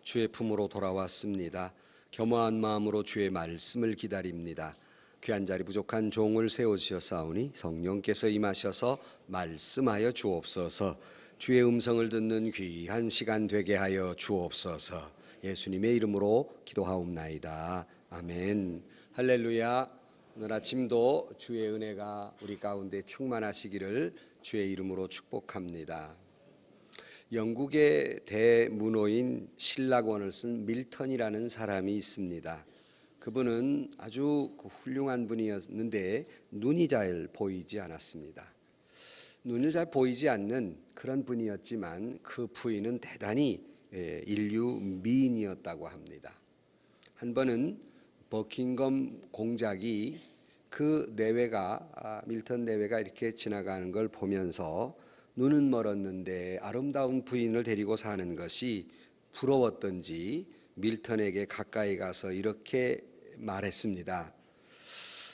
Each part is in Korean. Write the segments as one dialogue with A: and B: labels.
A: 주의 품으로 돌아왔습니다. 겸허한 마음으로 주의 말씀을 기다립니다. 귀한 자리 부족한 종을 세우시었사오니 성령께서 임하셔서 말씀하여 주옵소서. 주의 음성을 듣는 귀한 시간 되게 하여 주옵소서. 예수님의 이름으로 기도하옵나이다. 아멘. 할렐루야. 오늘 아침도 주의 은혜가 우리 가운데 충만하시기를 주의 이름으로 축복합니다. 영국의 대문호인 신라권을 쓴 밀턴이라는 사람이 있습니다. 그분은 아주 훌륭한 분이었는데 눈이 잘 보이지 않았습니다. 눈이 잘 보이지 않는 그런 분이었지만 그 부인은 대단히 인류 미인이었다고 합니다. 한 번은 버킹엄 공작이 그 내외가 밀턴 내외가 이렇게 지나가는 걸 보면서 눈은 멀었는데 아름다운 부인을 데리고 사는 것이 부러웠던지 밀턴에게 가까이 가서 이렇게 말했습니다.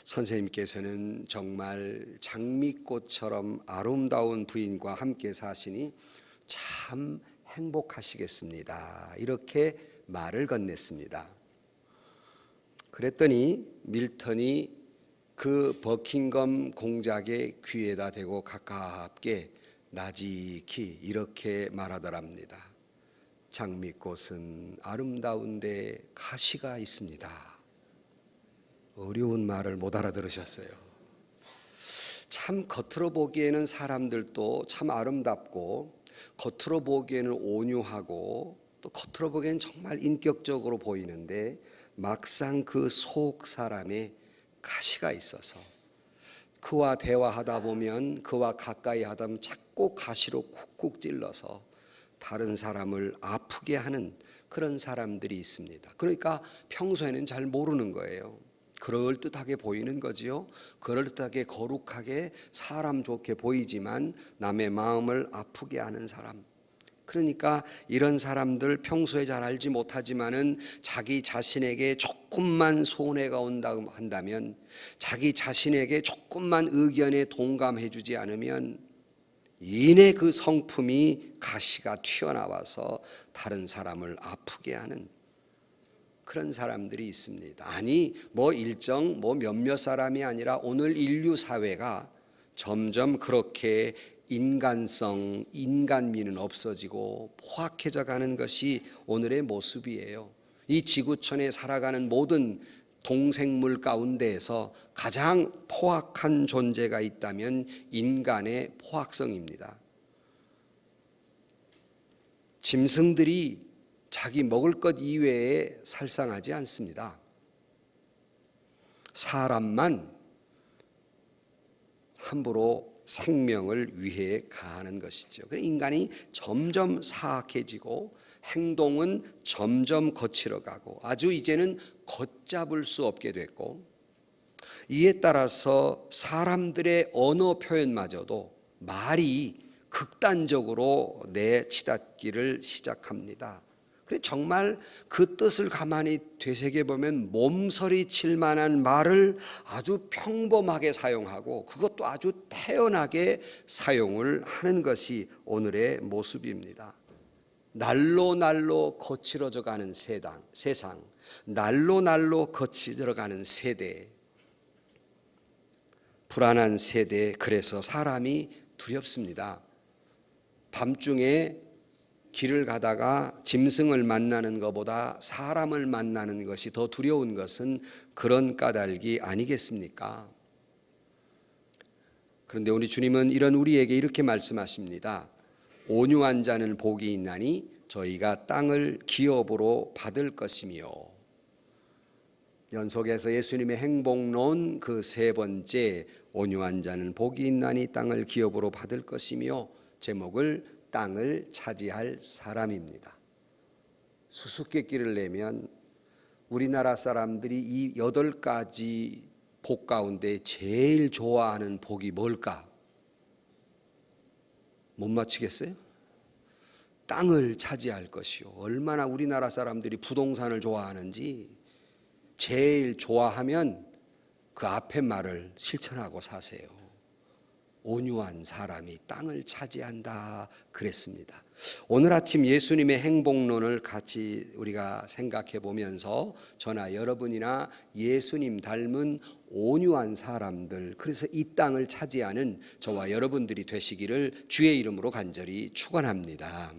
A: 선생님께서는 정말 장미꽃처럼 아름다운 부인과 함께 사시니 참 행복하시겠습니다. 이렇게 말을 건넸습니다. 그랬더니 밀턴이 그 버킹엄 공작의 귀에다 대고 가깝게 나직히 이렇게 말하더랍니다. 장미꽃은 아름다운데 가시가 있습니다. 어려운 말을 못 알아들으셨어요. 참 겉으로 보기에는 사람들도 참 아름답고 겉으로 보기에는 온유하고 또 겉으로 보기에는 정말 인격적으로 보이는데 막상 그 속 사람에 가시가 있어서 그와 대화하다 보면 그와 가까이 하다 보면 자꾸 가시로 쿡쿡 찔러서 다른 사람을 아프게 하는 그런 사람들이 있습니다. 그러니까 평소에는 잘 모르는 거예요. 그럴듯하게 보이는 거지요. 그럴듯하게 거룩하게 사람 좋게 보이지만 남의 마음을 아프게 하는 사람. 그러니까 이런 사람들 평소에 잘 알지 못하지만은 자기 자신에게 조금만 손해가 온다고 한다면, 자기 자신에게 조금만 의견에 동감해 주지 않으면 이내 그 성품이 가시가 튀어나와서 다른 사람을 아프게 하는 그런 사람들이 있습니다. 아니 일정 몇몇 사람이 아니라 오늘 인류 사회가 점점 그렇게 인간성, 인간미는 없어지고 포악해져 가는 것이 오늘의 모습이에요. 이 지구촌에 살아가는 모든 동생물 가운데에서 가장 포악한 존재가 있다면 인간의 포악성입니다. 짐승들이 자기 먹을 것 이외에 살상하지 않습니다. 사람만 함부로 생명을 위해 가하는 것이죠. 인간이 점점 사악해지고 행동은 점점 거칠어가고 아주 이제는 걷잡을 수 없게 됐고, 이에 따라서 사람들의 언어 표현마저도 말이 극단적으로 내치닫기를 시작합니다. 정말 그 뜻을 가만히 되새겨보면 몸서리 칠 만한 말을 아주 평범하게 사용하고 그것도 아주 태연하게 사용을 하는 것이 오늘의 모습입니다. 날로 거칠어져 가는 세상, 날로 거칠어 가는 세대, 불안한 세대. 그래서 사람이 두렵습니다. 밤중에 길을 가다가 짐승을 만나는 것보다 사람을 만나는 것이 더 두려운 것은 그런 까닭이 아니겠습니까? 그런데 우리 주님은 이런 우리에게 이렇게 말씀하십니다. 온유한 자는 복이 있나니 저희가 땅을 기업으로 받을 것이며. 연속해서 예수님의 행복론 그 세 번째, 온유한 자는 복이 있나니 땅을 기업으로 받을 것이며, 제목을 땅을 차지할 사람입니다. 수수께끼를 내면 우리나라 사람들이 이 8가지 복 가운데 제일 좋아하는 복이 뭘까? 못 맞추겠어요? 땅을 차지할 것이요. 얼마나 우리나라 사람들이 부동산을 좋아하는지 제일 좋아하면 그 앞에 말을 실천하고 사세요. 온유한 사람이 땅을 차지한다 그랬습니다. 오늘 아침 예수님의 행복론을 같이 우리가 생각해 보면서 저나 여러분이나 예수님 닮은 온유한 사람들, 그래서 이 땅을 차지하는 저와 여러분들이 되시기를 주의 이름으로 간절히 축원합니다.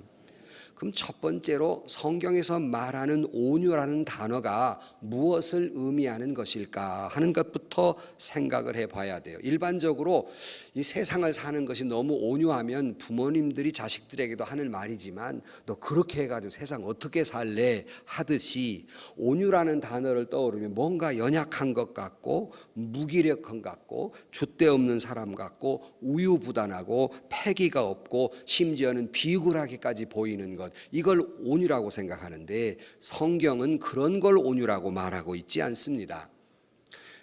A: 그럼 첫 번째로 성경에서 말하는 온유라는 단어가 무엇을 의미하는 것일까 하는 것부터 생각을 해봐야 돼요. 일반적으로 이 세상을 사는 것이 너무 온유하면 부모님들이 자식들에게도 하는 말이지만 너 그렇게 해가지고 세상 어떻게 살래 하듯이 온유라는 단어를 떠오르면 뭔가 연약한 것 같고 무기력한 것 같고 줏대 없는 사람 같고 우유부단하고 패기가 없고 심지어는 비굴하게까지 보이는 것, 이걸 온유라고 생각하는데 성경은 그런 걸 온유라고 말하고 있지 않습니다.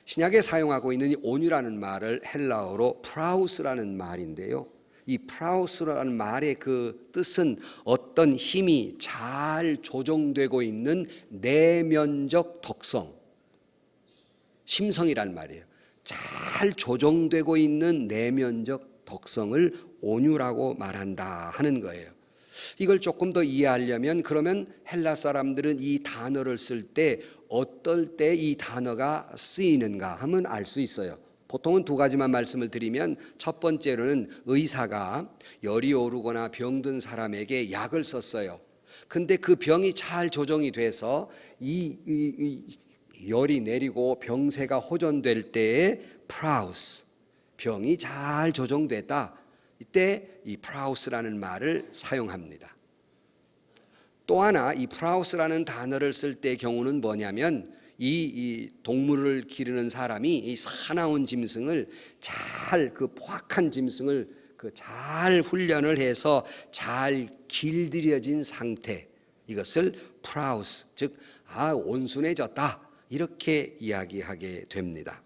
A: 신약에 사용하고 있는 이 온유라는 말을 헬라어로 프라우스라는 말인데요, 이 프라우스라는 말의 그 뜻은 어떤 힘이 잘 조정되고 있는 내면적 덕성, 심성이란 말이에요. 잘 조정되고 있는 내면적 덕성을 온유라고 말한다 하는 거예요. 이걸 조금 더 이해하려면 그러면 헬라 사람들은 이 단어를 쓸 때 어떨 때 이 단어가 쓰이는가 하면 알 수 있어요. 보통은 두 가지만 말씀을 드리면, 첫 번째로는 의사가 열이 오르거나 병든 사람에게 약을 썼어요. 근데 그 병이 잘 조정이 돼서 이 열이 내리고 병세가 호전될 때에 프라우스, 병이 잘 조정됐다, 이때 이 프라우스라는 말을 사용합니다. 또 하나, 이 프라우스라는 단어를 쓸 때의 경우는 뭐냐면 이 동물을 기르는 사람이 이 사나운 짐승을 잘, 그 포악한 짐승을 잘 훈련을 해서 잘 길들여진 상태, 이것을 프라우스, 즉 온순해졌다, 이렇게 이야기하게 됩니다.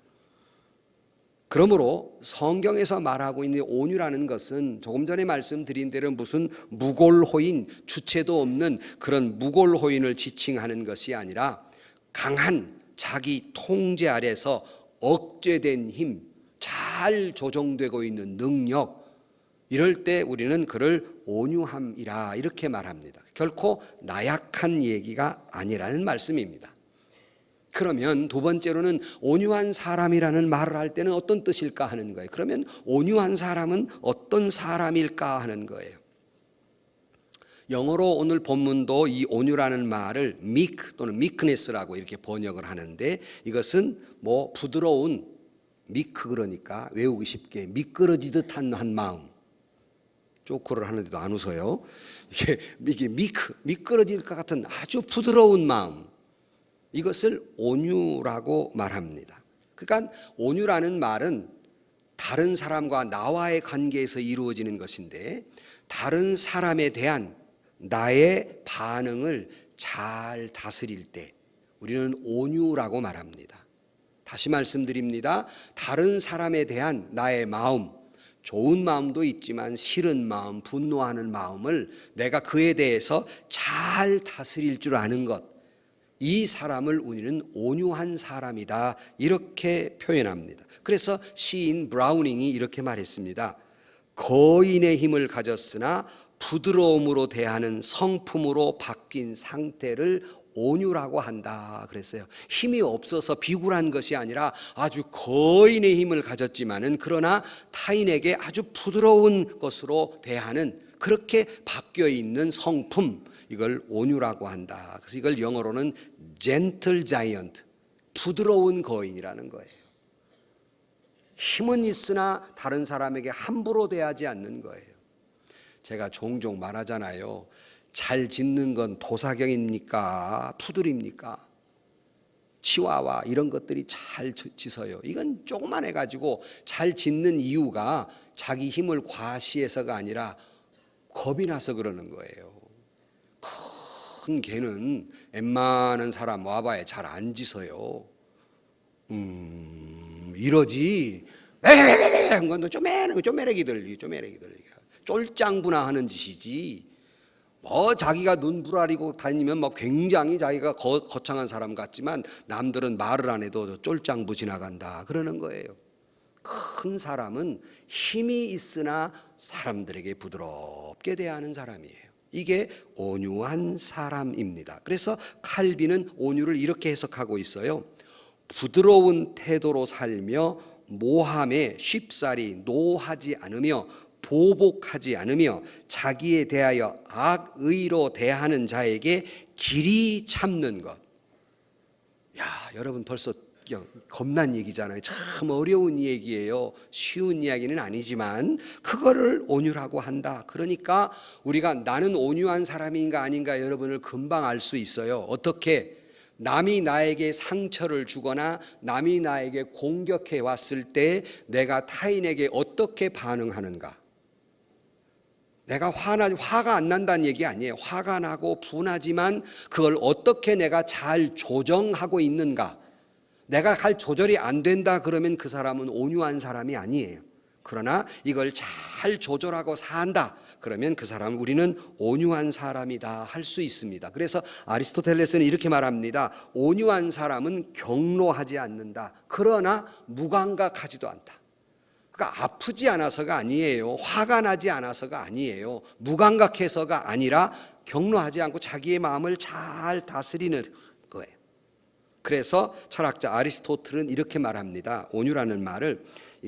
A: 그러므로 성경에서 말하고 있는 온유라는 것은 조금 전에 말씀드린 대로 무슨 무골호인, 주체도 없는 그런 무골호인을 지칭하는 것이 아니라 강한 자기 통제 아래서 억제된 힘, 잘 조정되고 있는 능력, 이럴 때 우리는 그를 온유함이라 이렇게 말합니다. 결코 나약한 얘기가 아니라는 말씀입니다. 그러면 두 번째로는 온유한 사람이라는 말을 할 때는 어떤 뜻일까 하는 거예요. 그러면 온유한 사람은 어떤 사람일까 하는 거예요. 영어로 오늘 본문도 이 온유라는 말을 meek 또는 meekness라고 이렇게 번역을 하는데, 이것은 뭐 부드러운, meek 그러니까 외우기 쉽게 미끄러지듯 한 마음. 조크를 하는데도 안 웃어요. 이게 미끄러질 것 같은 아주 부드러운 마음, 이것을 온유라고 말합니다. 그러니까 온유라는 말은 다른 사람과 나와의 관계에서 이루어지는 것인데, 다른 사람에 대한 나의 반응을 잘 다스릴 때 우리는 온유라고 말합니다. 다시 말씀드립니다. 다른 사람에 대한 나의 마음, 좋은 마음도 있지만 싫은 마음, 분노하는 마음을 내가 그에 대해서 잘 다스릴 줄 아는 것, 이 사람을 우리는 온유한 사람이다, 이렇게 표현합니다. 그래서 시인 브라우닝이 이렇게 말했습니다. 거인의 힘을 가졌으나 부드러움으로 대하는 성품으로 바뀐 상태를 온유라고 한다 그랬어요. 힘이 없어서 비굴한 것이 아니라 아주 거인의 힘을 가졌지만은 그러나 타인에게 아주 부드러운 것으로 대하는, 그렇게 바뀌어 있는 성품, 이걸 온유라고 한다. 그래서 이걸 영어로는 gentle giant, 부드러운 거인이라는 거예요. 힘은 있으나 다른 사람에게 함부로 대하지 않는 거예요. 제가 종종 말하잖아요. 잘 짖는 건 도사경입니까? 푸들입니까? 치와와 이런 것들이 잘 짖어요. 이건 조그만 해가지고 잘 짖는 이유가 자기 힘을 과시해서가 아니라 겁이 나서 그러는 거예요. 큰 개는 웬만한 사람 와봐야 잘 안 짖어요. 이러지. 한 건 쪼매레기들. 쫄짱부나 하는 짓이지. 뭐 자기가 눈 부라리고 다니면 뭐 굉장히 자기가 거창한 사람 같지만 남들은 말을 안 해도 쫄짱부 지나간다 그러는 거예요. 큰 사람은 힘이 있으나 사람들에게 부드럽게 대하는 사람이에요. 이게 온유한 사람입니다. 그래서 칼빈은 온유를 이렇게 해석하고 있어요. 부드러운 태도로 살며 모함에 쉽사리 노하지 않으며 보복하지 않으며 자기에 대하여 악의로 대하는 자에게 길이 참는 것. 야, 여러분 벌써 겁난 얘기잖아요. 참 어려운 얘기예요. 쉬운 이야기는 아니지만 그거를 온유라고 한다. 그러니까 우리가 나는 온유한 사람인가 아닌가 여러분을 금방 알 수 있어요. 어떻게? 남이 나에게 상처를 주거나 남이 나에게 공격해 왔을 때 내가 타인에게 어떻게 반응하는가. 내가 화가 안 난다는 얘기 아니에요. 화가 나고 분하지만 그걸 어떻게 내가 잘 조정하고 있는가. 내가 잘 조절이 안 된다 그러면 그 사람은 온유한 사람이 아니에요. 그러나 이걸 잘 조절하고 산다 그러면 그 사람은 우리는 온유한 사람이다 할 수 있습니다. 그래서 아리스토텔레스는 이렇게 말합니다. 온유한 사람은 경로하지 않는다. 그러나 무감각하지도 않다. 그러니까 아프지 않아서가 아니에요. 화가 나지 않아서가 아니에요. 무감각해서가 아니라 경로하지 않고 자기의 마음을 잘 다스리는 거예요. 그래서 철학자 아리스토텔은 이렇게 말합니다. 온유라는 말을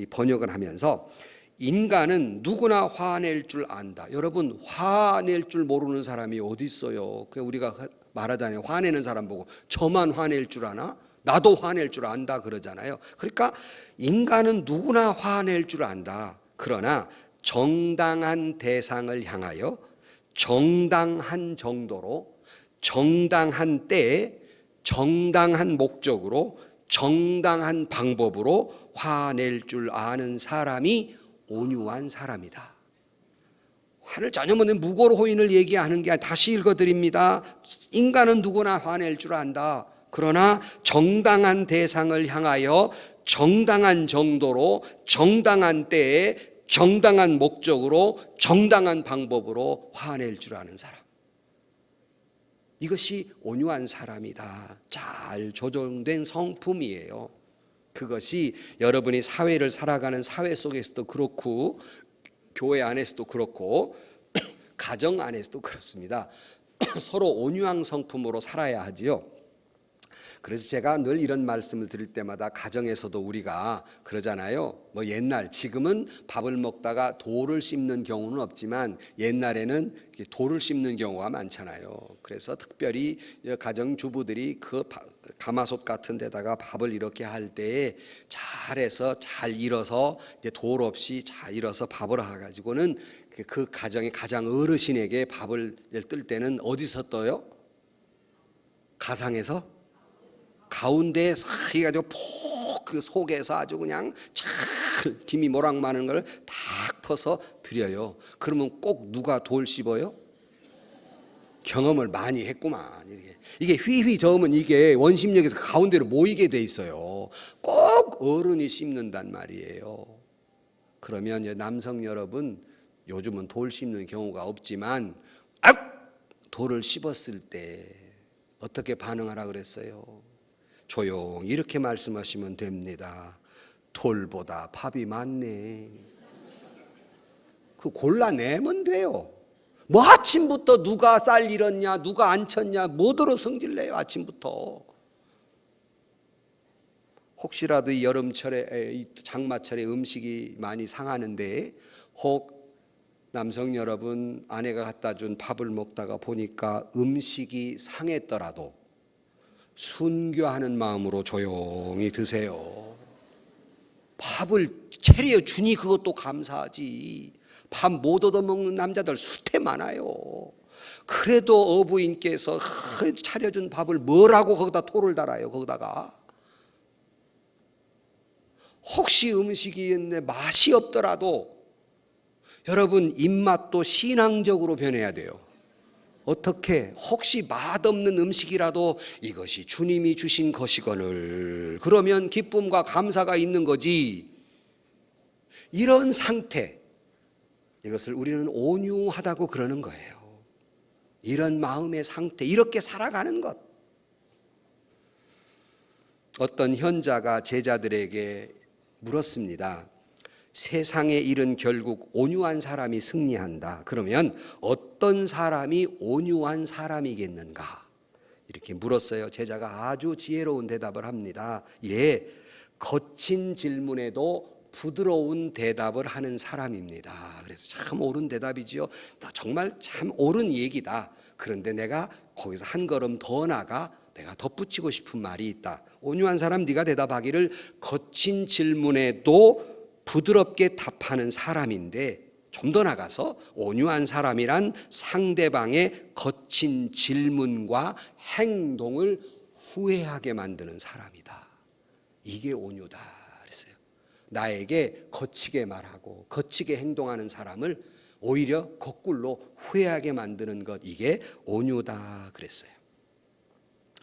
A: 번역을 하면서 인간은 누구나 화낼 줄 안다. 여러분 화낼 줄 모르는 사람이 어디 있어요? 우리가 말하잖아요. 화내는 사람 보고 저만 화낼 줄 아나? 나도 화낼 줄 안다 그러잖아요. 그러니까 인간은 누구나 화낼 줄 안다. 그러나 정당한 대상을 향하여 정당한 정도로 정당한 때에 정당한 목적으로 정당한 방법으로 화낼 줄 아는 사람이 온유한 사람이다. 화를 전혀 못 내는 무고로호인을 얘기하는 게 아니라 다시 읽어드립니다. 인간은 누구나 화낼 줄 안다. 그러나 정당한 대상을 향하여 정당한 정도로 정당한 때에 정당한 목적으로 정당한 방법으로 화낼 줄 아는 사람. 이것이 온유한 사람이다. 잘 조정된 성품이에요. 그것이 여러분이 사회를 살아가는 사회 속에서도 그렇고 교회 안에서도 그렇고 가정 안에서도 그렇습니다. 서로 온유한 성품으로 살아야 하지요. 그래서 제가 늘 이런 말씀을 드릴 때마다 가정에서도 우리가 그러잖아요. 옛날 지금은 밥을 먹다가 돌을 씹는 경우는 없지만 옛날에는 돌을 씹는 경우가 많잖아요. 그래서 특별히 가정주부들이 그 가마솥 같은 데다가 밥을 이렇게 할 때에 잘해서 잘 일어서 돌 없이 잘 일어서 밥을 해가지고는 그 가정의 가장 어르신에게 밥을 뜰 때는 어디서 떠요? 가상에서? 가운데에 싹 해가지고 폭 그 속에서 아주 그냥 잘 김이 모락 마는 걸 딱 퍼서 드려요. 그러면 꼭 누가 돌 씹어요? 경험을 많이 했구만. 이게 휘휘 저으면 이게 원심력에서 가운데로 모이게 돼 있어요. 꼭 어른이 씹는단 말이에요. 그러면 남성 여러분 요즘은 돌 씹는 경우가 없지만 돌을 씹었을 때 어떻게 반응하라 그랬어요? 조용히 이렇게 말씀하시면 됩니다. 돌보다 밥이 많네. 그 골라내면 돼요. 아침부터 누가 쌀 잃었냐 누가 안 쳤냐 뭐더러 성질내요. 아침부터. 혹시라도 이 여름철에 이 장마철에 음식이 많이 상하는데 혹 남성 여러분 아내가 갖다 준 밥을 먹다가 보니까 음식이 상했더라도 순교하는 마음으로 조용히 드세요. 밥을 차려 주니 그것도 감사하지. 밥 못 얻어먹는 남자들 수태 많아요. 그래도 어부인께서 차려준 밥을 뭐라고 거기다 토를 달아요. 거기다가 혹시 음식이 맛이 없더라도 여러분 입맛도 신앙적으로 변해야 돼요. 어떻게? 혹시 맛없는 음식이라도 이것이 주님이 주신 것이거늘 그러면 기쁨과 감사가 있는 거지. 이런 상태, 이것을 우리는 온유하다고 그러는 거예요. 이런 마음의 상태, 이렇게 살아가는 것. 어떤 현자가 제자들에게 물었습니다. 세상의 일은 결국 온유한 사람이 승리한다. 그러면 어떤 사람이 온유한 사람이겠는가? 이렇게 물었어요. 제자가 아주 지혜로운 대답을 합니다. 예, 거친 질문에도 부드러운 대답을 하는 사람입니다. 그래서 참 옳은 대답이지요. 정말 참 옳은 얘기다. 그런데 내가 거기서 한 걸음 더 나가 내가 덧붙이고 싶은 말이 있다. 온유한 사람, 네가 대답하기를 거친 질문에도 부드럽게 답하는 사람인데, 좀 더 나가서 온유한 사람이란 상대방의 거친 질문과 행동을 후회하게 만드는 사람이다. 이게 온유다 그랬어요. 나에게 거치게 말하고 거치게 행동하는 사람을 오히려 거꾸로 후회하게 만드는 것, 이게 온유다 그랬어요.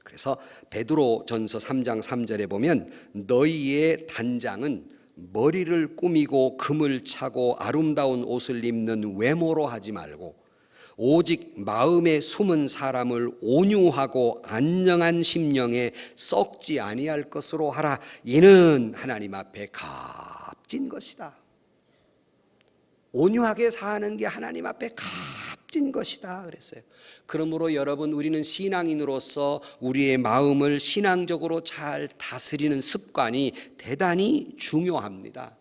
A: 그래서 베드로전서 3장 3절에 보면 너희의 단장은 머리를 꾸미고 금을 차고 아름다운 옷을 입는 외모로 하지 말고 오직 마음에 숨은 사람을 온유하고 안녕한 심령에 썩지 아니할 것으로 하라. 이는 하나님 앞에 값진 것이다. 온유하게 사는 게 하나님 앞에 값진 것이다 그랬어요. 그러므로 여러분, 우리는 신앙인으로서 우리의 마음을 신앙적으로 잘 다스리는 습관이 대단히 중요합니다.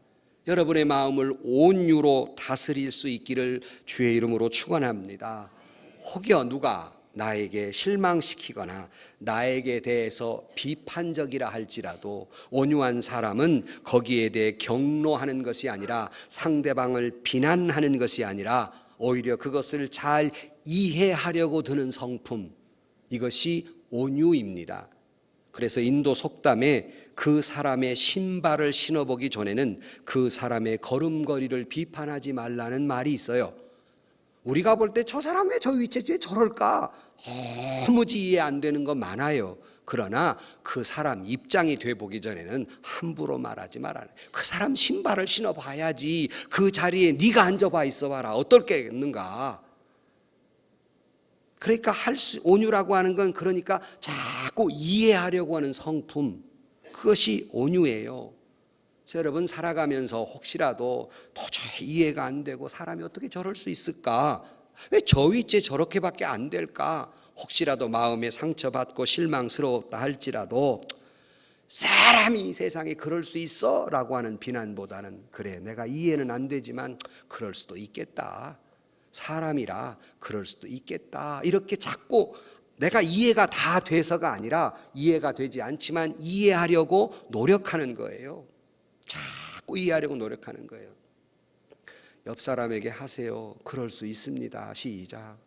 A: 여러분의 마음을 온유로 다스릴 수 있기를 주의 이름으로 축원합니다. 혹여 누가 나에게 실망시키거나 나에게 대해서 비판적이라 할지라도 온유한 사람은 거기에 대해 격노하는 것이 아니라, 상대방을 비난하는 것이 아니라 오히려 그것을 잘 이해하려고 드는 성품, 이것이 온유입니다. 그래서 인도 속담에 그 사람의 신발을 신어보기 전에는 그 사람의 걸음걸이를 비판하지 말라는 말이 있어요. 우리가 볼 때 저 사람 왜 저 위치에 저럴까? 도무지 이해 안 되는 거 많아요. 그러나 그 사람 입장이 돼 보기 전에는 함부로 말하지 말아요. 그 사람 신발을 신어봐야지. 그 자리에 네가 앉아봐 있어봐라. 어떨겠는가? 그러니까 온유라고 하는 건, 그러니까 자꾸 이해하려고 하는 성품, 그것이 온유예요. 여러분, 살아가면서 혹시라도 도저히 이해가 안 되고 사람이 어떻게 저럴 수 있을까? 왜 저 위치에 저렇게밖에 안 될까? 혹시라도 마음에 상처받고 실망스러웠다 할지라도 사람이 세상에 그럴 수 있어? 라고 하는 비난보다는, 그래, 내가 이해는 안 되지만 그럴 수도 있겠다. 사람이라 그럴 수도 있겠다. 이렇게 자꾸 내가 이해가 다 돼서가 아니라 이해가 되지 않지만 이해하려고 노력하는 거예요. 자꾸 이해하려고 노력하는 거예요. 옆 사람에게 하세요. 그럴 수 있습니다. 시작.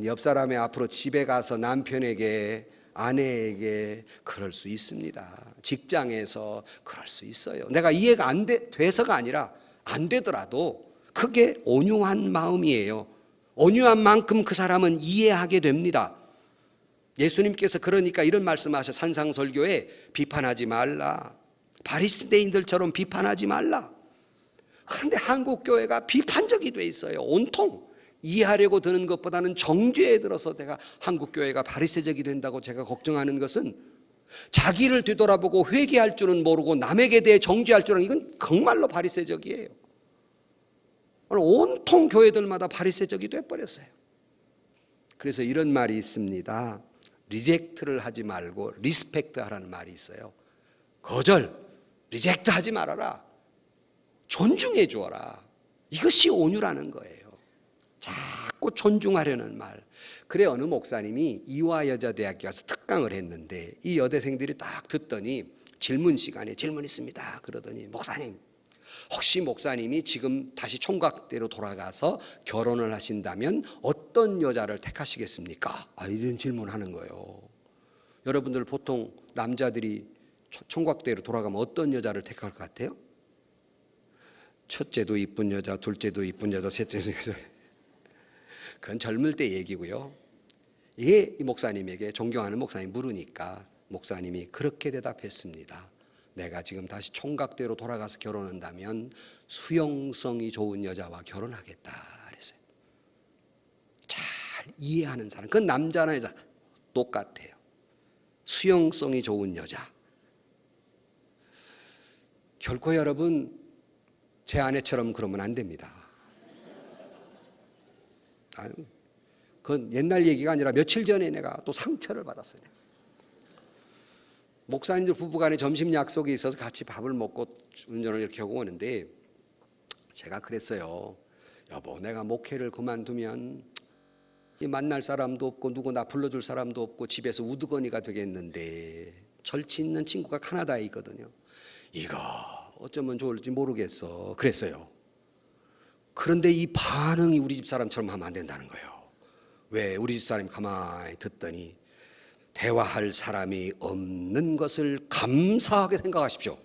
A: 옆 사람의 앞으로 집에 가서 남편에게, 아내에게 그럴 수 있습니다. 직장에서 그럴 수 있어요. 내가 이해가 돼서가 아니라 안 되더라도 그게 온유한 마음이에요. 온유한 만큼 그 사람은 이해하게 됩니다. 예수님께서 그러니까 이런 말씀하셔. 산상설교에 비판하지 말라. 바리새인들처럼 비판하지 말라. 그런데 한국 교회가 비판적이 돼 있어요. 온통 이해하려고 드는 것보다는 정죄에 들어서 내가 한국 교회가 바리새적이 된다고 제가 걱정하는 것은, 자기를 뒤돌아보고 회개할 줄은 모르고 남에게 대해 정죄할 줄은, 이건 정말로 바리새적이에요. 오늘 온통 교회들마다 바리새적이 돼버렸어요. 그래서 이런 말이 있습니다. 리젝트를 하지 말고 리스펙트 하라는 말이 있어요. 거절, 리젝트 하지 말아라. 존중해 주어라. 이것이 온유라는 거예요. 자꾸 존중하려는 말. 그래, 어느 목사님이 이화여자대학교 가서 특강을 했는데 이 여대생들이 딱 듣더니 질문 시간에 질문 있습니다. 그러더니, 목사님, 혹시 목사님이 지금 다시 총각대로 돌아가서 결혼을 하신다면 어떤 여자를 택하시겠습니까? 이런 질문하는 거예요. 여러분들 보통 남자들이 총각대로 돌아가면 어떤 여자를 택할 것 같아요? 첫째도 이쁜 여자, 둘째도 이쁜 여자, 셋째도 여자. 그건 젊을 때 얘기고요. 이게 이 목사님에게, 존경하는 목사님 물으니까 목사님이 그렇게 대답했습니다. 내가 지금 다시 총각대로 돌아가서 결혼한다면 수용성이 좋은 여자와 결혼하겠다 그랬어요. 잘 이해하는 사람, 그건 남자나 여자 똑같아요. 수용성이 좋은 여자. 결코 여러분 제 아내처럼 그러면 안 됩니다. 그건 옛날 얘기가 아니라 며칠 전에 내가 또 상처를 받았어요. 목사님들 부부간에 점심 약속이 있어서 같이 밥을 먹고 운전을 이렇게 하고 오는데 제가 그랬어요. 여보, 내가 목회를 그만두면 만날 사람도 없고 누구 나 불러줄 사람도 없고 집에서 우두거니가 되겠는데, 절치 있는 친구가 캐나다에 있거든요. 이거 어쩌면 좋을지 모르겠어 그랬어요. 그런데 이 반응이 우리 집 사람처럼 하면 안 된다는 거예요. 왜? 우리 집 사람이 가만히 듣더니 대화할 사람이 없는 것을 감사하게 생각하십시오.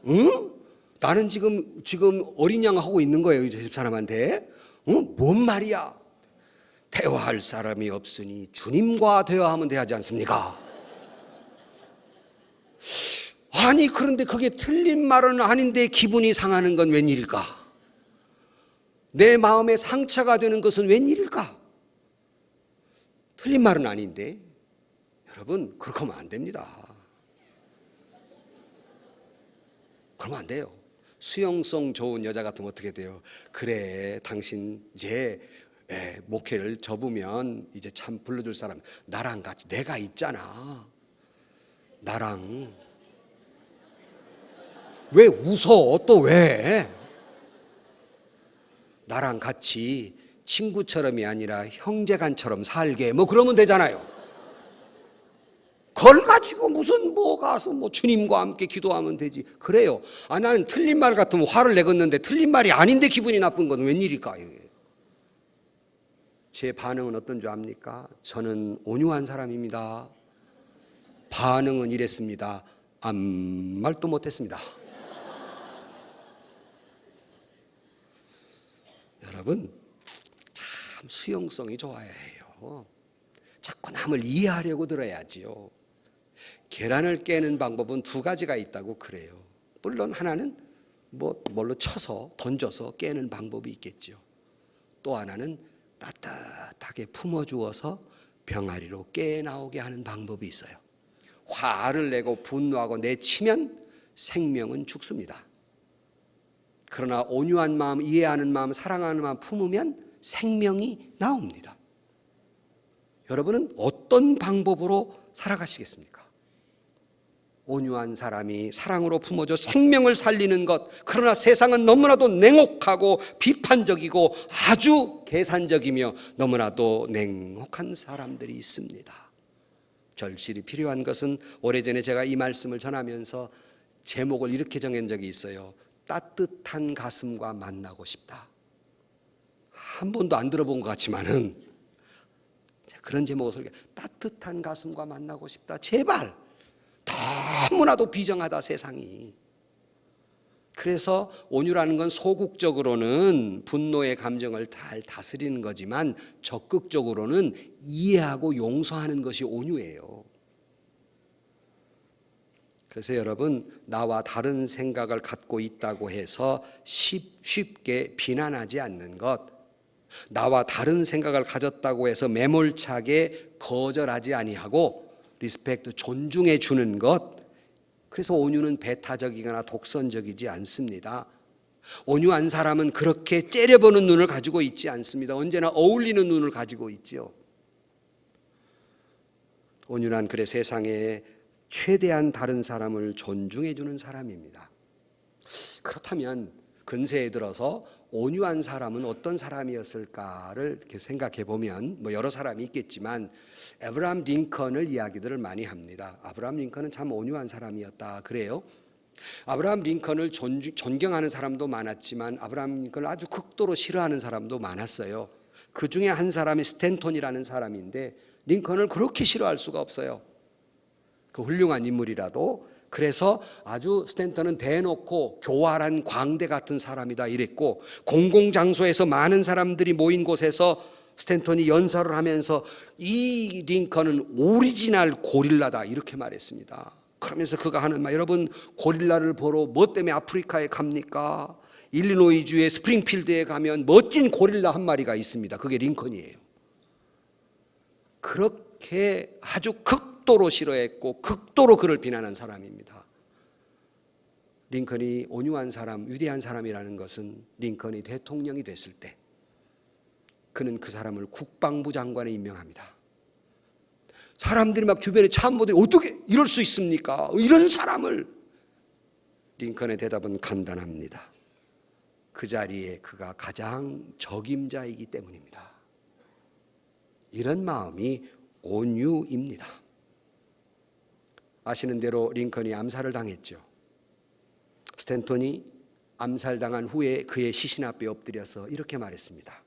A: 응? 나는 지금 어린 양 하고 있는 거예요, 이 집 사람한테. 응? 뭔 말이야? 대화할 사람이 없으니 주님과 대화하면 되지 않습니까? 아니, 그런데 그게 틀린 말은 아닌데 기분이 상하는 건 웬일일까? 내 마음에 상처가 되는 것은 웬일일까? 틀린 말은 아닌데. 여러분, 그렇게 하면 안 됩니다. 그러면 안 돼요. 수용성 좋은 여자 같으면 어떻게 돼요? 그래, 당신 이제 목회를 접으면 이제 참 불러줄 사람 나랑 같이 내가 있잖아. 나랑. 왜 웃어? 또 왜? 나랑 같이 친구처럼이 아니라 형제간처럼 살게, 뭐 그러면 되잖아요. 그걸 가지고 무슨 가서 주님과 함께 기도하면 되지. 그래요. 나는 틀린 말 같으면 화를 내겠는데 틀린 말이 아닌데 기분이 나쁜 건 웬일일까? 제 반응은 어떤 줄 압니까? 저는 온유한 사람입니다. 반응은 이랬습니다. 아무 말도 못했습니다. 여러분, 참 수용성이 좋아야 해요. 자꾸 남을 이해하려고 들어야지요. 계란을 깨는 방법은 두 가지가 있다고 그래요. 물론 하나는 뭘로 쳐서 던져서 깨는 방법이 있겠죠. 또 하나는 따뜻하게 품어주어서 병아리로 깨나오게 하는 방법이 있어요. 화를 내고 분노하고 내치면 생명은 죽습니다. 그러나 온유한 마음, 이해하는 마음, 사랑하는 마음 품으면 생명이 나옵니다. 여러분은 어떤 방법으로 살아가시겠습니까? 온유한 사람이 사랑으로 품어줘 생명을 살리는 것. 그러나 세상은 너무나도 냉혹하고 비판적이고 아주 계산적이며 너무나도 냉혹한 사람들이 있습니다. 절실히 필요한 것은, 오래전에 제가 이 말씀을 전하면서 제목을 이렇게 정한 적이 있어요. 따뜻한 가슴과 만나고 싶다. 한 번도 안 들어본 것 같지만은 그런 제목을 설계. 따뜻한 가슴과 만나고 싶다. 제발. 너무나도 비정하다 세상이. 그래서 온유라는 건 소극적으로는 분노의 감정을 잘 다스리는 거지만 적극적으로는 이해하고 용서하는 것이 온유예요. 그래서 여러분, 나와 다른 생각을 갖고 있다고 해서 쉽게 비난하지 않는 것, 나와 다른 생각을 가졌다고 해서 매몰차게 거절하지 아니하고 리스펙트, 존중해 주는 것. 그래서 온유는 배타적이거나 독선적이지 않습니다. 온유한 사람은 그렇게 째려보는 눈을 가지고 있지 않습니다. 언제나 어울리는 눈을 가지고 있죠. 온유란 그래 세상에 최대한 다른 사람을 존중해 주는 사람입니다. 그렇다면 근세에 들어서 온유한 사람은 어떤 사람이었을까를 이렇게 생각해 보면 여러 사람이 있겠지만 아브라함 링컨을 이야기들을 많이 합니다. 아브라함 링컨은 참 온유한 사람이었다 그래요. 아브라함 링컨을 존경하는 사람도 많았지만 아브라함 링컨을 아주 극도로 싫어하는 사람도 많았어요. 그 중에 한 사람이 스탠톤이라는 사람인데 링컨을 그렇게 싫어할 수가 없어요. 그 훌륭한 인물이라도. 그래서 아주 스탠턴은 대놓고 교활한 광대 같은 사람이다 이랬고, 공공장소에서 많은 사람들이 모인 곳에서 스탠턴이 연설을 하면서 이 링컨은 오리지널 고릴라다 이렇게 말했습니다. 그러면서 그가 하는 말, 여러분 고릴라를 보러 뭐 때문에 아프리카에 갑니까? 일리노이주의 스프링필드에 가면 멋진 고릴라 한 마리가 있습니다. 그게 링컨이에요. 그렇게 아주 극도로 싫어했고 극도로 그를 비난한 사람입니다. 링컨이 온유한 사람, 위대한 사람이라는 것은 링컨이 대통령이 됐을 때 그는 그 사람을 국방부 장관에 임명합니다. 사람들이 막 주변에 참모들이 어떻게 이럴 수 있습니까? 이런 사람을. 링컨의 대답은 간단합니다. 그 자리에 그가 가장 적임자이기 때문입니다. 이런 마음이 온유입니다. 아시는 대로 링컨이 암살을 당했죠. 스탠턴이 암살당한 후에 그의 시신 앞에 엎드려서 이렇게 말했습니다.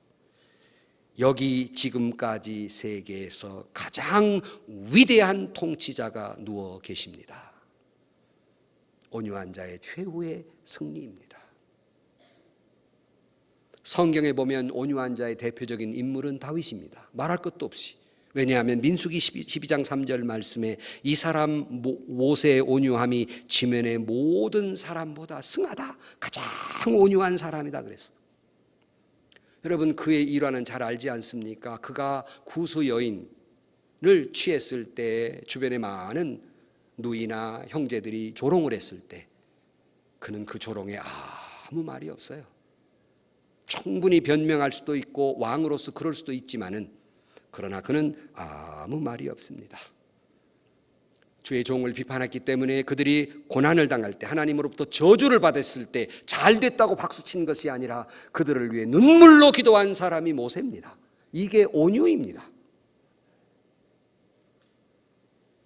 A: 여기 지금까지 세계에서 가장 위대한 통치자가 누워 계십니다. 온유한 자의 최후의 승리입니다. 성경에 보면 온유한 자의 대표적인 인물은 다윗입니다. 말할 것도 없이. 왜냐하면 민수기 12장 3절 말씀에 이 사람 모세의 온유함이 지면의 모든 사람보다 승하다. 가장 온유한 사람이다 그랬어요. 여러분, 그의 일화는 잘 알지 않습니까? 그가 구수 여인을 취했을 때 주변에 많은 누이나 형제들이 조롱을 했을 때 그는 그 조롱에 아무 말이 없어요. 충분히 변명할 수도 있고 왕으로서 그럴 수도 있지만은 그러나 그는 아무 말이 없습니다. 주의 종을 비판했기 때문에 그들이 고난을 당할 때, 하나님으로부터 저주를 받았을 때 잘 됐다고 박수친 것이 아니라 그들을 위해 눈물로 기도한 사람이 모세입니다. 이게 온유입니다.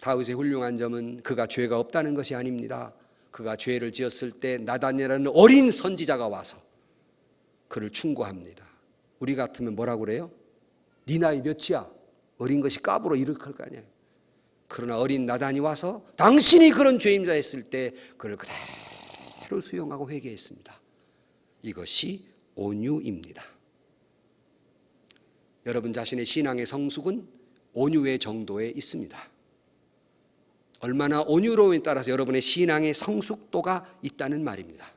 A: 다윗의 훌륭한 점은 그가 죄가 없다는 것이 아닙니다. 그가 죄를 지었을 때 나단이라는 어린 선지자가 와서 그를 충고합니다. 우리 같으면 뭐라고 그래요? 네 나이 몇이야? 어린 것이 까불어 이렇게 할 거 아니에요. 그러나 어린 나단이 와서 당신이 그런 죄입니다 했을 때 그를 그대로 수용하고 회개했습니다. 이것이 온유입니다. 여러분 자신의 신앙의 성숙은 온유의 정도에 있습니다. 얼마나 온유로움에 따라서 여러분의 신앙의 성숙도가 있다는 말입니다.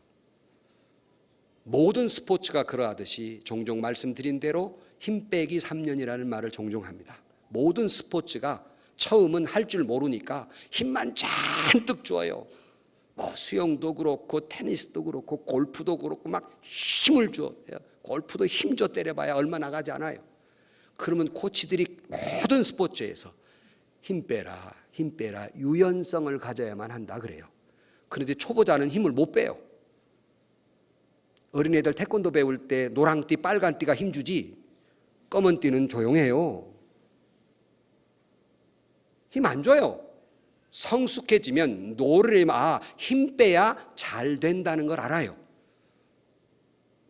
A: 모든 스포츠가 그러하듯이 종종 말씀드린 대로 힘 빼기 3년이라는 말을 종종 합니다. 모든 스포츠가 처음은 할 줄 모르니까 힘만 잔뜩 줘요. 뭐 수영도 그렇고 테니스도 그렇고 골프도 그렇고 막 힘을 줘요. 골프도 힘 줘 때려봐야 얼마 나가지 않아요. 그러면 코치들이 모든 스포츠에서 힘 빼라 유연성을 가져야만 한다 그래요. 그런데 초보자는 힘을 못 빼요. 어린애들 태권도 배울 때 노랑띠 빨간띠가 힘주지 검은띠는 조용해요. 힘 안 줘요. 성숙해지면 노래마 힘 빼야 잘 된다는 걸 알아요.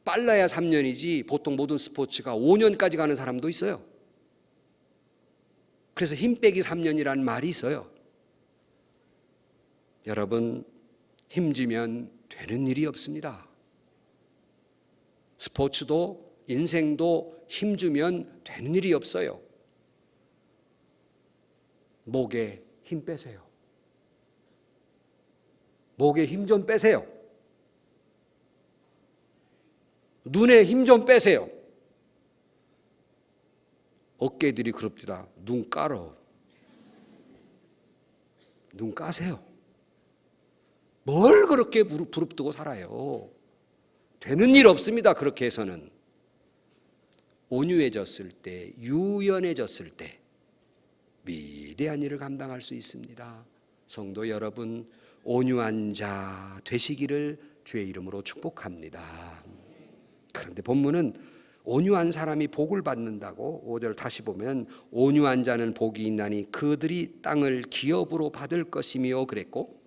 A: 빨라야 3년이지 보통 모든 스포츠가 5년까지 가는 사람도 있어요. 그래서 힘 빼기 3년이라는 말이 있어요. 여러분, 힘주면 되는 일이 없습니다. 스포츠도 인생도 힘주면 되는 일이 없어요. 목에 힘 빼세요. 목에 힘 좀 빼세요. 눈에 힘 좀 빼세요. 어깨들이 그럽디다. 눈 깔어. 눈 까세요. 뭘 그렇게 부릅뜨고 살아요. 되는 일 없습니다. 그렇게 해서는. 온유해졌을 때, 유연해졌을 때 위대한 일을 감당할 수 있습니다. 성도 여러분, 온유한 자 되시기를 주의 이름으로 축복합니다. 그런데 본문은 온유한 사람이 복을 받는다고 5절 다시 보면 온유한 자는 복이 있나니 그들이 땅을 기업으로 받을 것이며 그랬고,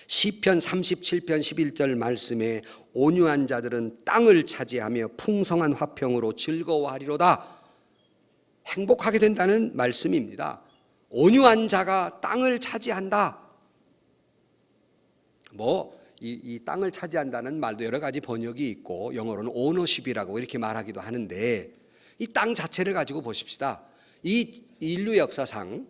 A: 시편 37편 11절 말씀에 온유한 자들은 땅을 차지하며 풍성한 화평으로 즐거워하리로다. 행복하게 된다는 말씀입니다. 온유한 자가 땅을 차지한다. 이 땅을 차지한다는 말도 여러 가지 번역이 있고 영어로는 오너십이라고 이렇게 말하기도 하는데, 이 땅 자체를 가지고 보십시다. 이 인류 역사상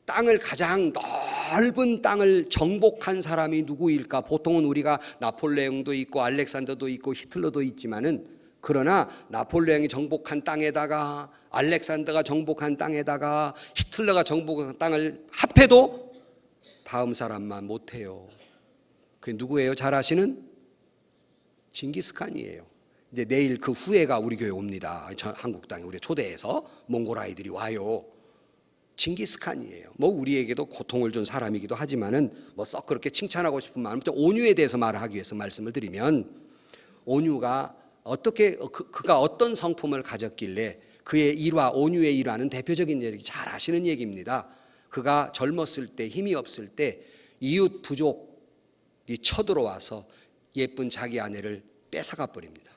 A: 땅을 가장 넓은 땅을 정복한 사람이 누구일까? 보통은 우리가 나폴레옹도 있고 알렉산더도 있고 히틀러도 있지만은, 그러나 나폴레옹이 정복한 땅에다가 알렉산더가 정복한 땅에다가 히틀러가 정복한 땅을 합해도 다음 사람만 못해요. 그게 누구예요? 잘 아시는 징기스칸이에요. 이제 내일 그 후예가 우리 교회 옵니다. 한국 땅에 우리 초대해서 몽골 아이들이 와요. 징기스칸이에요. 뭐 우리에게도 고통을 준 사람이기도 하지만은 뭐 썩 그렇게 칭찬하고 싶은 마음, 온유에 대해서 말을 하기 위해서 말씀을 드리면, 온유가 어떻게 그가 어떤 성품을 가졌길래 그의 일화, 온유의 일화는 대표적인 얘기, 잘 아시는 얘기입니다. 그가 젊었을 때, 힘이 없을 때 이웃 부족이 쳐들어와서 예쁜 자기 아내를 뺏어가 버립니다.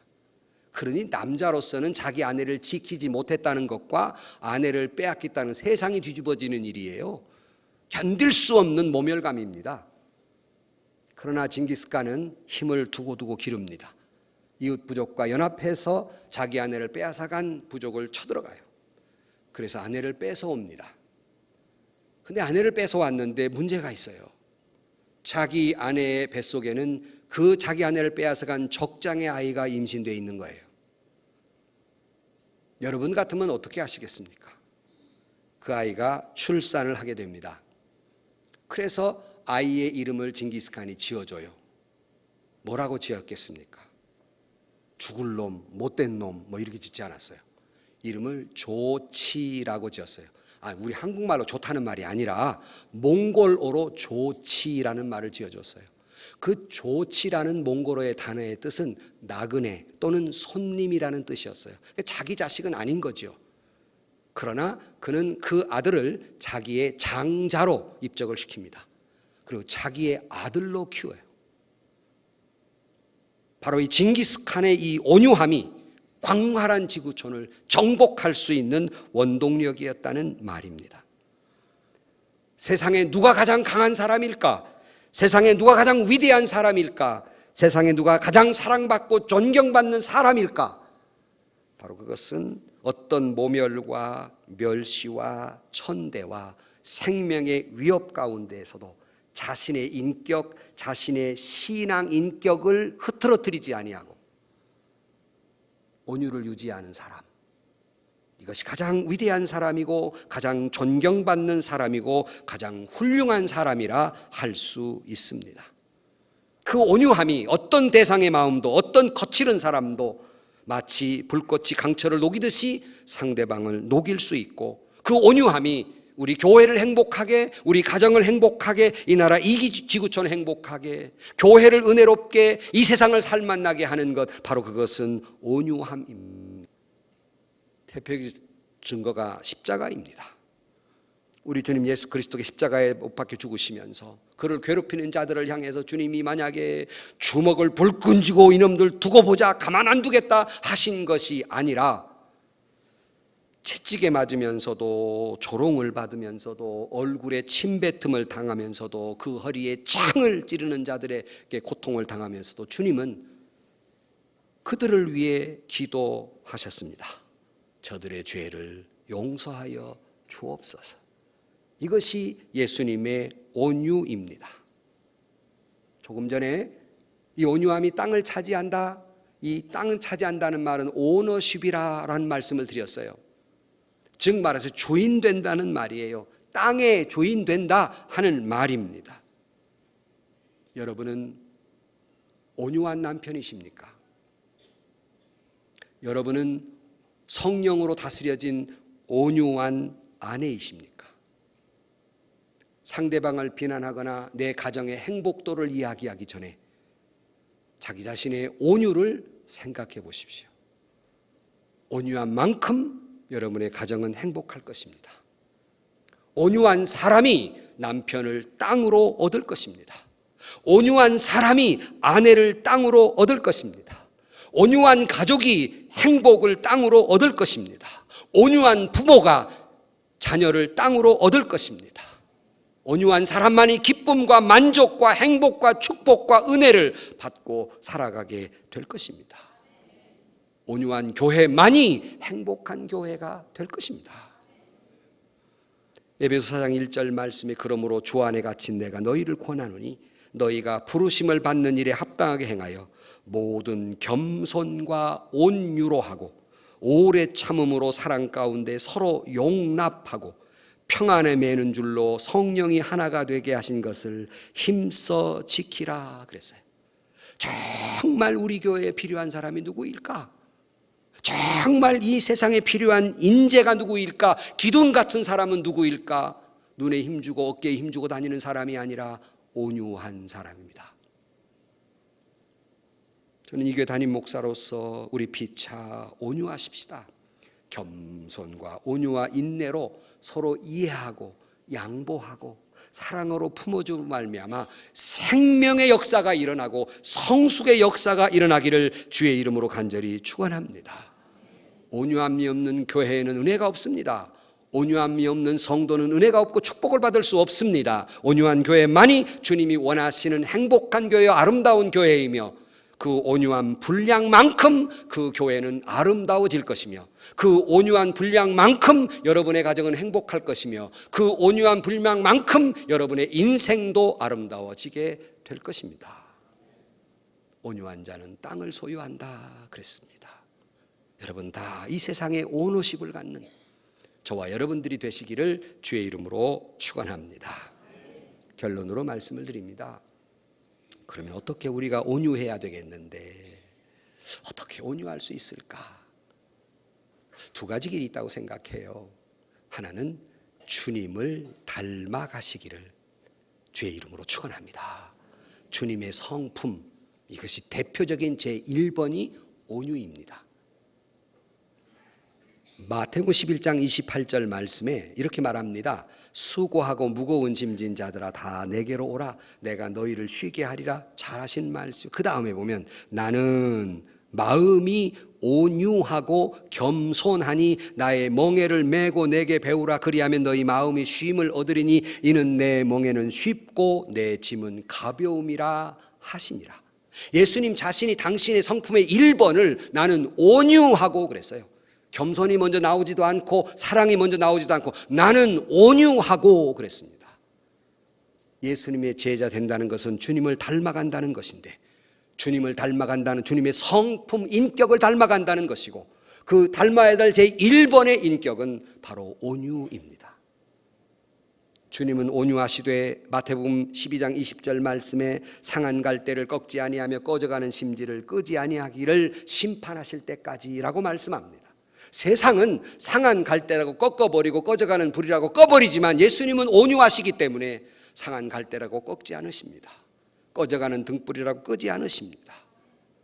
A: 그러니 남자로서는 자기 아내를 지키지 못했다는 것과 아내를 빼앗겼다는, 세상이 뒤집어지는 일이에요. 견딜 수 없는 모멸감입니다. 그러나 징기스칸은 힘을 두고두고 기릅니다. 이웃 부족과 연합해서 자기 아내를 빼앗아간 부족을 쳐들어가요. 그래서 아내를 뺏어옵니다. 근데 아내를 뺏어왔는데 문제가 있어요. 자기 아내의 뱃속에는 그 자기 아내를 빼앗아간 적장의 아이가 임신되어 있는 거예요. 여러분 같으면 어떻게 하시겠습니까? 그 아이가 출산을 하게 됩니다. 그래서 아이의 이름을 징기스칸이 지어줘요. 뭐라고 지었겠습니까? 죽을 놈, 못된 놈, 뭐 이렇게 짓지 않았어요. 이름을 조치라고 지었어요. 우리 한국말로 좋다는 말이 아니라 몽골어로 조치라는 말을 지어줬어요. 그 조치라는 몽골어의 단어의 뜻은 나그네 또는 손님이라는 뜻이었어요. 자기 자식은 아닌 거죠. 그러나 그는 그 아들을 자기의 장자로 입적을 시킵니다. 그리고 자기의 아들로 키워요. 바로 이 징기스칸의 이 온유함이 광활한 지구촌을 정복할 수 있는 원동력이었다는 말입니다. 세상에 누가 가장 강한 사람일까? 세상에 누가 가장 위대한 사람일까? 세상에 누가 가장 사랑받고 존경받는 사람일까? 바로 그것은 어떤 모멸과 멸시와 천대와 생명의 위협 가운데에서도 자신의 인격, 자신의 신앙 인격을 흐트러뜨리지 아니하고 온유를 유지하는 사람, 이것이 가장 위대한 사람이고 가장 존경받는 사람이고 가장 훌륭한 사람이라 할 수 있습니다. 그 온유함이 어떤 대상의 마음도, 어떤 거칠은 사람도 마치 불꽃이 강철을 녹이듯이 상대방을 녹일 수 있고, 그 온유함이 우리 교회를 행복하게, 우리 가정을 행복하게, 이 나라 이 지구촌 행복하게, 교회를 은혜롭게, 이 세상을 살만나게 하는 것, 바로 그것은 온유함입니다. 대표적인 증거가 십자가입니다. 우리 주님 예수 그리스도가 십자가에 못 박혀 죽으시면서 그를 괴롭히는 자들을 향해서 주님이 만약에 주먹을 불끈 쥐고 이놈들 두고 보자, 가만 안 두겠다 하신 것이 아니라, 채찍에 맞으면서도, 조롱을 받으면서도, 얼굴에 침뱉음을 당하면서도, 그 허리에 창을 찌르는 자들에게 고통을 당하면서도 주님은 그들을 위해 기도하셨습니다. 저들의 죄를 용서하여 주옵소서. 이것이 예수님의 온유입니다. 조금 전에 이 온유함이 땅을 차지한다, 이 땅을 차지한다는 말은 오너십이라는 말씀을 드렸어요. 즉 말해서 주인 된다는 말이에요. 땅의 주인 된다 하는 말입니다. 여러분은 온유한 남편이십니까? 여러분은 성령으로 다스려진 온유한 아내이십니까? 상대방을 비난하거나 내 가정의 행복도를 이야기하기 전에 자기 자신의 온유를 생각해 보십시오. 온유한 만큼 여러분의 가정은 행복할 것입니다. 온유한 사람이 남편을 땅으로 얻을 것입니다. 온유한 사람이 아내를 땅으로 얻을 것입니다. 온유한 가족이 행복을 땅으로 얻을 것입니다. 온유한 부모가 자녀를 땅으로 얻을 것입니다. 온유한 사람만이 기쁨과 만족과 행복과 축복과 은혜를 받고 살아가게 될 것입니다. 온유한 교회만이 행복한 교회가 될 것입니다. 에베소 4장 1절 말씀에 그러므로 주 안에 갇힌 내가 너희를 권하노니 너희가 부르심을 받는 일에 합당하게 행하여 모든 겸손과 온유로 하고 오래 참음으로 사랑 가운데 서로 용납하고 평안에 매는 줄로 성령이 하나가 되게 하신 것을 힘써 지키라 그랬어요. 정말 우리 교회에 필요한 사람이 누구일까? 정말 이 세상에 필요한 인재가 누구일까? 기돈 같은 사람은 누구일까? 눈에 힘주고 어깨에 힘주고 다니는 사람이 아니라 온유한 사람입니다. 저는 이 교회 담임 목사로서 우리 피차 온유하십시다. 겸손과 온유와 인내로 서로 이해하고 양보하고 사랑으로 품어주고 말미암아 생명의 역사가 일어나고 성숙의 역사가 일어나기를 주의 이름으로 간절히 축원합니다. 온유함이 없는 교회에는 은혜가 없습니다. 온유함이 없는 성도는 은혜가 없고 축복을 받을 수 없습니다. 온유한 교회만이 주님이 원하시는 행복한 교회와 아름다운 교회이며 그 온유한 분량만큼 그 교회는 아름다워질 것이며 그 온유한 분량만큼 여러분의 가정은 행복할 것이며 그 온유한 분량만큼 여러분의 인생도 아름다워지게 될 것입니다. 온유한 자는 땅을 소유한다 그랬습니다. 여러분 다 이 세상에 오너십을 갖는 저와 여러분들이 되시기를 주의 이름으로 축원합니다. 결론으로 말씀을 드립니다. 그러면 어떻게 우리가 온유해야 되겠는데 어떻게 온유할 수 있을까? 두 가지 길이 있다고 생각해요. 하나는 주님을 닮아가시기를 주의 이름으로 축원합니다. 주님의 성품, 이것이 대표적인 제1번이 온유입니다. 마태복음 11장 28절 말씀에 이렇게 말합니다. 수고하고 무거운 짐진 자들아 다 내게로 오라 내가 너희를 쉬게 하리라. 잘하신 말씀. 그 다음에 보면 나는 마음이 온유하고 겸손하니 나의 멍에를 메고 내게 배우라. 그리하면 너희 마음이 쉼을 얻으리니 이는 내 멍에는 쉽고 내 짐은 가벼움이라 하시니라. 예수님 자신이 당신의 성품의 1번을 나는 온유하고 그랬어요. 겸손이 먼저 나오지도 않고 사랑이 먼저 나오지도 않고 나는 온유하고 그랬습니다. 예수님의 제자 된다는 것은 주님을 닮아간다는 것인데 주님을 닮아간다는 주님의 성품, 인격을 닮아간다는 것이고 그 닮아야 될 제1번의 인격은 바로 온유입니다. 주님은 온유하시되 마태복음 12장 20절 말씀에 상한 갈대를 꺾지 아니하며 꺼져가는 심지를 끄지 아니하기를 심판하실 때까지라고 말씀합니다. 세상은 상한 갈대라고 꺾어버리고 꺼져가는 불이라고 꺼버리지만 예수님은 온유하시기 때문에 상한 갈대라고 꺾지 않으십니다. 꺼져가는 등불이라고 끄지 않으십니다.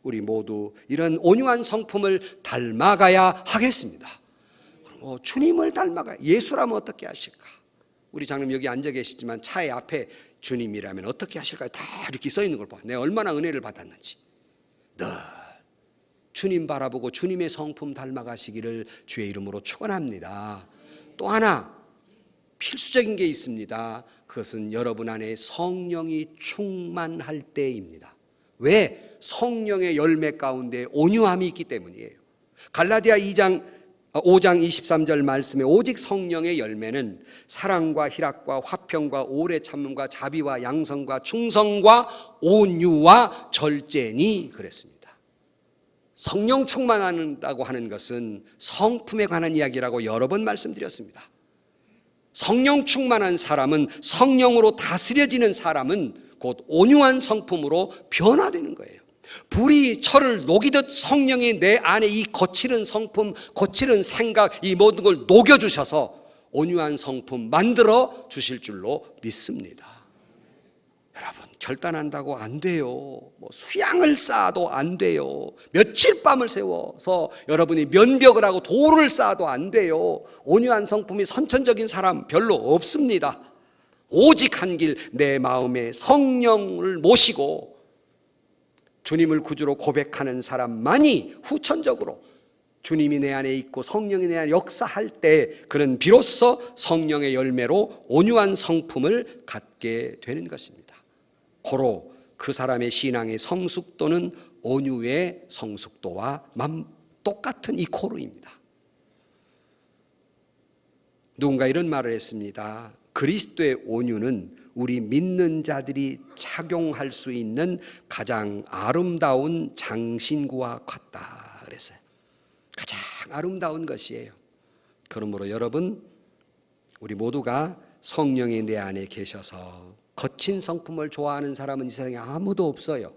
A: 우리 모두 이런 온유한 성품을 닮아가야 하겠습니다. 주님을 닮아가야. 예수라면 어떻게 하실까? 우리 장로님 여기 앉아 계시지만 차의 앞에 주님이라면 어떻게 하실까요? 다 이렇게 써 있는 걸 봐. 내가 얼마나 은혜를 받았는지. 늘 주님 바라보고 주님의 성품 닮아가시기를 주의 이름으로 축원합니다. 또 하나 필수적인 게 있습니다. 그것은 여러분 안에 성령이 충만할 때입니다. 왜? 성령의 열매 가운데 온유함이 있기 때문이에요. 갈라디아 5장 23절 말씀에 오직 성령의 열매는 사랑과 희락과 화평과 오래 참음과 자비와 양성과 충성과 온유와 절제니 그랬습니다. 성령 충만한다고 하는 것은 성품에 관한 이야기라고 여러 번 말씀드렸습니다. 성령 충만한 사람은, 성령으로 다스려지는 사람은 곧 온유한 성품으로 변화되는 거예요. 불이 철을 녹이듯 성령이 내 안에 이 거칠은 성품, 거칠은 생각, 이 모든 걸 녹여주셔서 온유한 성품 만들어 주실 줄로 믿습니다. 여러분, 결단한다고 안 돼요. 수양을 쌓아도 안 돼요. 며칠 밤을 세워서 여러분이 면벽을 하고 돌을 쌓아도 안 돼요. 온유한 성품이 선천적인 사람 별로 없습니다. 오직 한 길, 내 마음에 성령을 모시고 주님을 구주로 고백하는 사람만이 후천적으로 주님이 내 안에 있고 성령이 내 안에 역사할 때 그는 비로소 성령의 열매로 온유한 성품을 갖게 되는 것입니다. 고로 그 사람의 신앙의 성숙도는 온유의 성숙도와 똑같은 이코르입니다. 누군가 이런 말을 했습니다. 그리스도의 온유는 우리 믿는 자들이 착용할 수 있는 가장 아름다운 장신구와 같다 그랬어요. 가장 아름다운 것이에요. 그러므로 여러분, 우리 모두가 성령이 내 안에 계셔서 거친 성품을 좋아하는 사람은 이 세상에 아무도 없어요.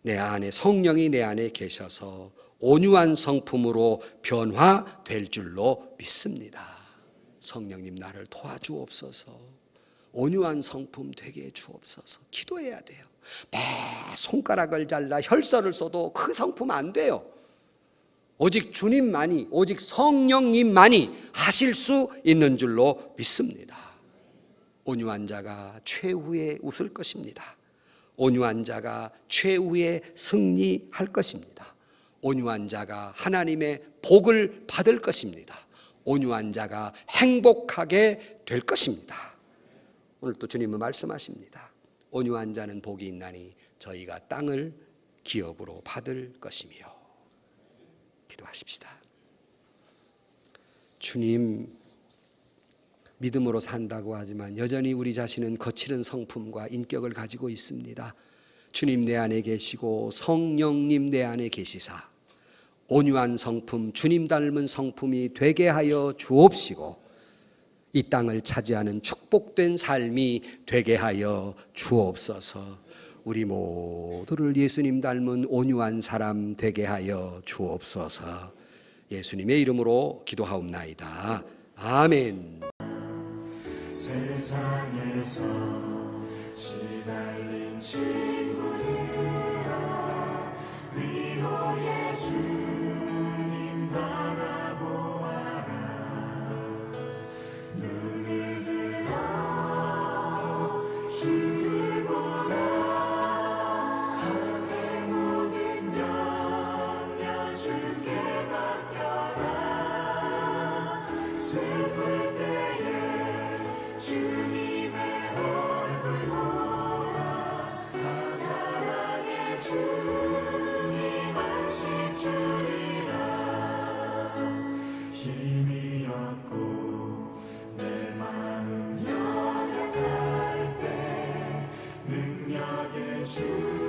A: 내 안에 성령이 내 안에 계셔서 온유한 성품으로 변화될 줄로 믿습니다. 성령님 나를 도와주옵소서. 온유한 성품 되게 해주옵소서. 기도해야 돼요. 매 손가락을 잘라 혈서를 써도 그 성품 안 돼요. 오직 주님만이, 오직 성령님만이 하실 수 있는 줄로 믿습니다. 온유한 자가 최후에 웃을 것입니다. 온유한 자가 최후에 승리할 것입니다. 온유한 자가 하나님의 복을 받을 것입니다. 온유한 자가 행복하게 될 것입니다. 오늘 또 주님은 말씀하십니다. 온유한 자는 복이 있나니 저희가 땅을 기업으로 받을 것이며. 기도하십시다. 주님, 믿음으로 산다고 하지만 여전히 우리 자신은 거칠은 성품과 인격을 가지고 있습니다. 주님 내 안에 계시고 성령님 내 안에 계시사 온유한 성품, 주님 닮은 성품이 되게 하여 주옵시고 이 땅을 차지하는 축복된 삶이 되게 하여 주옵소서. 우리 모두를 예수님 닮은 온유한 사람 되게 하여 주옵소서. 예수님의 이름으로 기도하옵나이다. 아멘.
B: 세상에서 시달린 친구들아 위로의 주님 바라보아라. 눈을 들어 주를 보라. 하늘의 모든 영역 주께 맡겨라. 슬플 때에 주님의 얼굴 보라. 사랑의 주님 안식 주리라. 힘이 없고 내 마음 연약할 때 능력의 주